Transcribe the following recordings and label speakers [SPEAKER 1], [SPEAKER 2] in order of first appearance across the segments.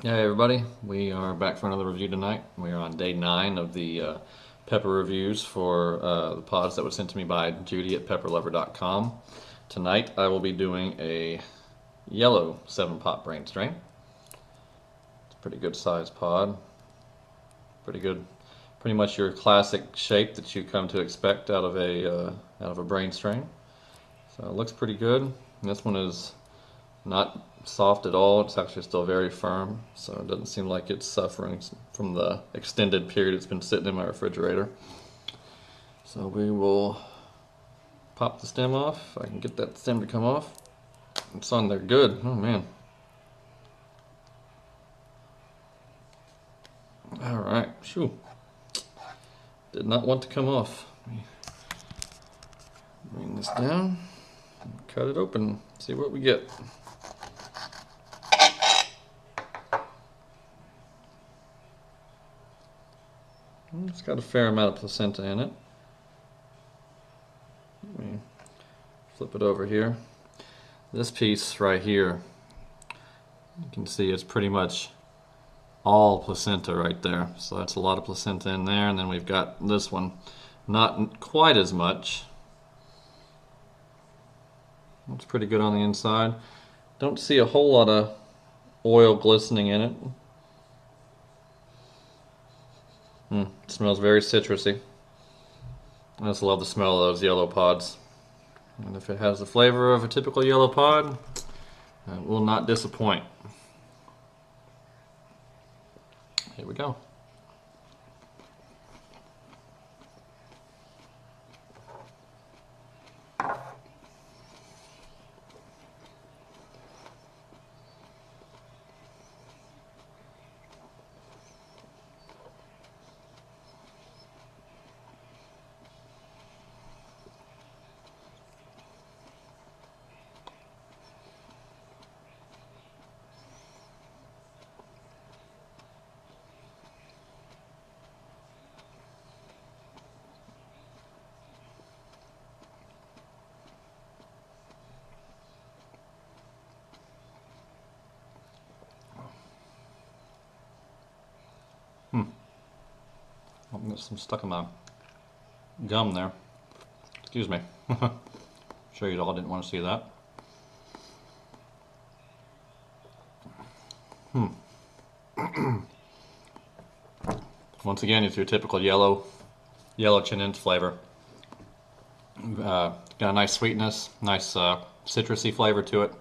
[SPEAKER 1] Hey everybody, we are back for another review tonight. We are on day 9 of the pepper reviews for the pods that were sent to me by Judy at pepperlover.com. Tonight I will be doing a yellow 7-pot Brainstrain. It's a pretty good sized pod. Pretty good, pretty much your classic shape that you come to expect out of a Brainstrain. So it looks pretty good. This one is not soft at all. It's actually still very firm, so it doesn't seem like it's suffering from the extended period it's been sitting in my refrigerator. So we will pop the stem off. If I can get that stem to come off. It's on there good. Oh man. Alright, shoo. Did not want to come off. Bring this down, cut it open, see what we get. It's got a fair amount of placenta in it. Let me flip it over here. This piece right here, you can see it's pretty much all placenta right there. So that's a lot of placenta in there. And then we've got this one, not quite as much. Looks pretty good on the inside. Don't see a whole lot of oil glistening in it. It smells very citrusy. I just love the smell of those yellow pods. And if it has the flavor of a typical yellow pod, it will not disappoint. Here we go. I've got some stuck in my gum there. Excuse me. Sure you all didn't want to see that. Once again, it's your typical yellow Chianti flavor. Got a nice sweetness, nice citrusy flavor to it.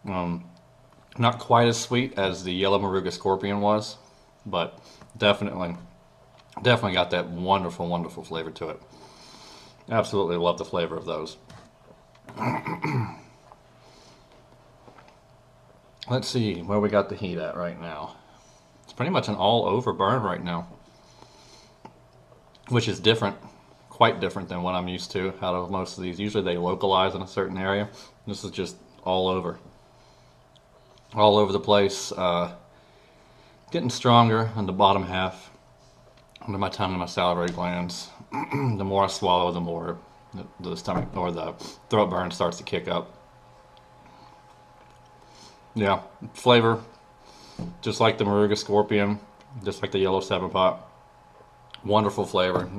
[SPEAKER 1] Not quite as sweet as the yellow Moruga Scorpion was, but definitely got that wonderful flavor to it. Absolutely love the flavor of those. Let's see where we got the heat at right now. It's pretty much an all over burn right now, which is different, quite different than what I'm used to out of most of these. Usually they localize in a certain area. This is just all over the place. Getting stronger in the bottom half under my tongue and my salivary glands. The more I swallow, the more the stomach or the throat burn starts to kick up. Yeah, flavor, just like the Moruga Scorpion, just like the yellow 7-pot. Wonderful flavor.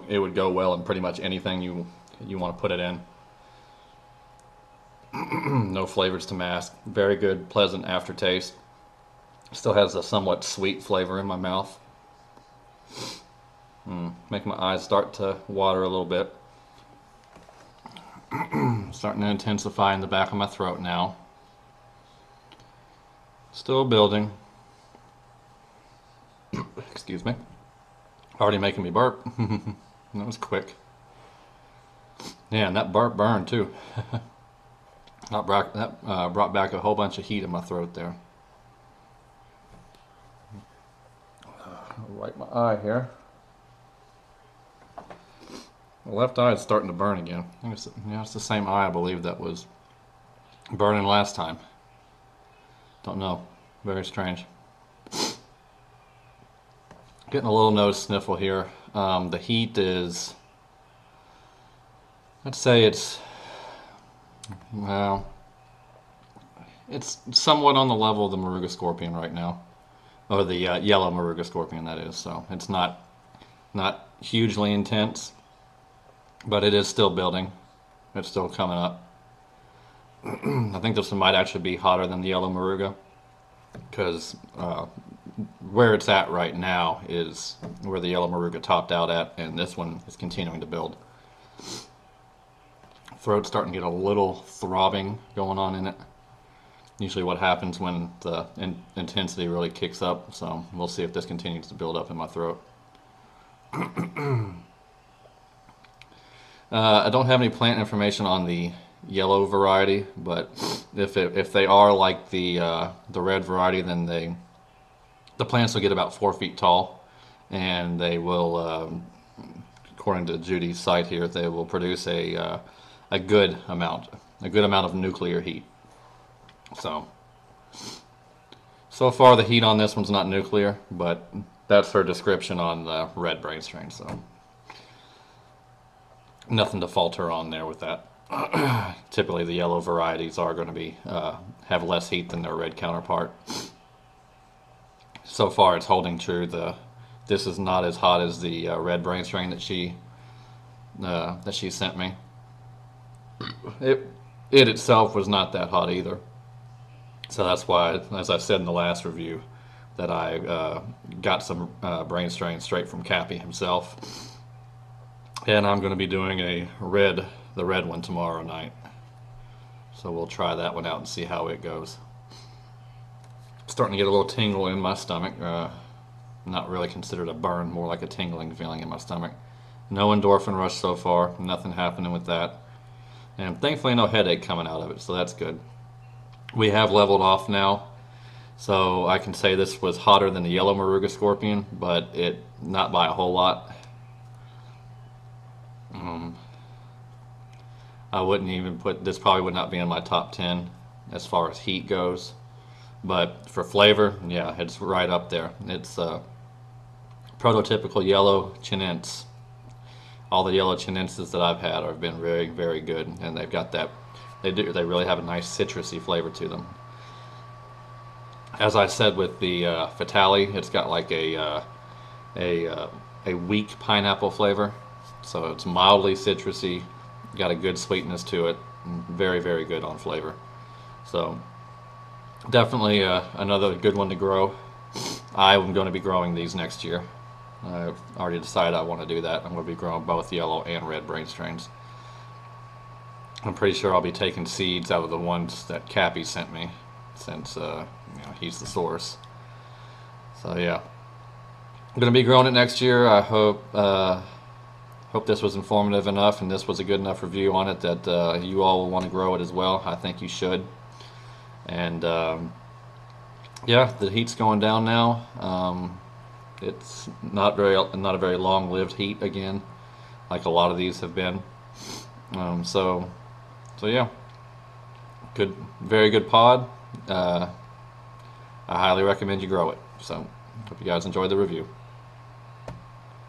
[SPEAKER 1] It would go well in pretty much anything you want to put it in. No flavors to mask. Very good, pleasant aftertaste. Still has a somewhat sweet flavor in my mouth. Make my eyes start to water a little bit. Starting to intensify in the back of my throat now. Still building. Excuse me. Already making me burp. That was quick. Yeah, and that burp burned too. That brought back a whole bunch of heat in my throat there. I'll wipe my eye here. The left eye is starting to burn again. I think it's the same eye, I believe, that was burning last time. Don't know. Very strange. Getting a little nose sniffle here. The heat is, let's say it's, well, it's somewhat on the level of the Moruga Scorpion right now, or the yellow Moruga Scorpion, that is. So it's not hugely intense, but it is still building. It's still coming up. I think this one might actually be hotter than the yellow Moruga, because where it's at right now is where the yellow Moruga topped out at, and this one is continuing to build. Throat's starting to get a little throbbing going on in it. Usually what happens when the intensity really kicks up, so we'll see if this continues to build up in my throat. I don't have any plant information on the yellow variety, but if they are like the red variety, then the plants will get about 4 feet tall, and they will, according to Judy's site here, they will produce a good amount of nuclear heat. So far the heat on this one's not nuclear, but that's her description on the red Brainstrain, so nothing to falter on there with that. Typically the yellow varieties are going to be have less heat than their red counterpart. So far it's holding true. This is not as hot as the red Brainstrain that she sent me. It itself was not that hot either. So that's why, as I said in the last review, that I got some Brainstrain straight from Cappy himself. And I'm going to be doing the red one tomorrow night. So we'll try that one out and see how it goes. Starting to get a little tingle in my stomach. Not really considered a burn, more like a tingling feeling in my stomach. No endorphin rush so far, nothing happening with that. And thankfully no headache coming out of it, so that's good. We have leveled off now, so I can say this was hotter than the yellow Moruga Scorpion, but not by a whole lot. I wouldn't even this probably would not be in my top 10 as far as heat goes. But for flavor, yeah, it's right up there. It's prototypical yellow Chinense. All the yellow Chinenses that I've had have been very, very good, and they've got that. They really have a nice citrusy flavor to them. As I said with the Fatale, it's got like a weak pineapple flavor, so it's mildly citrusy, got a good sweetness to it, very, very good on flavor. So definitely another good one to grow. I'm going to be growing these next year. I've already decided I want to do that. I'm going to be growing both yellow and red Brainstrains. I'm pretty sure I'll be taking seeds out of the ones that Cappy sent me, since he's the source. So yeah, I'm going to be growing it next year. I hope this was informative enough, and this was a good enough review on it that you all will want to grow it as well. I think you should. And yeah, the heat's going down now. It's not a very long-lived heat again, like a lot of these have been. So yeah, very good pod. I highly recommend you grow it. So hope you guys enjoyed the review.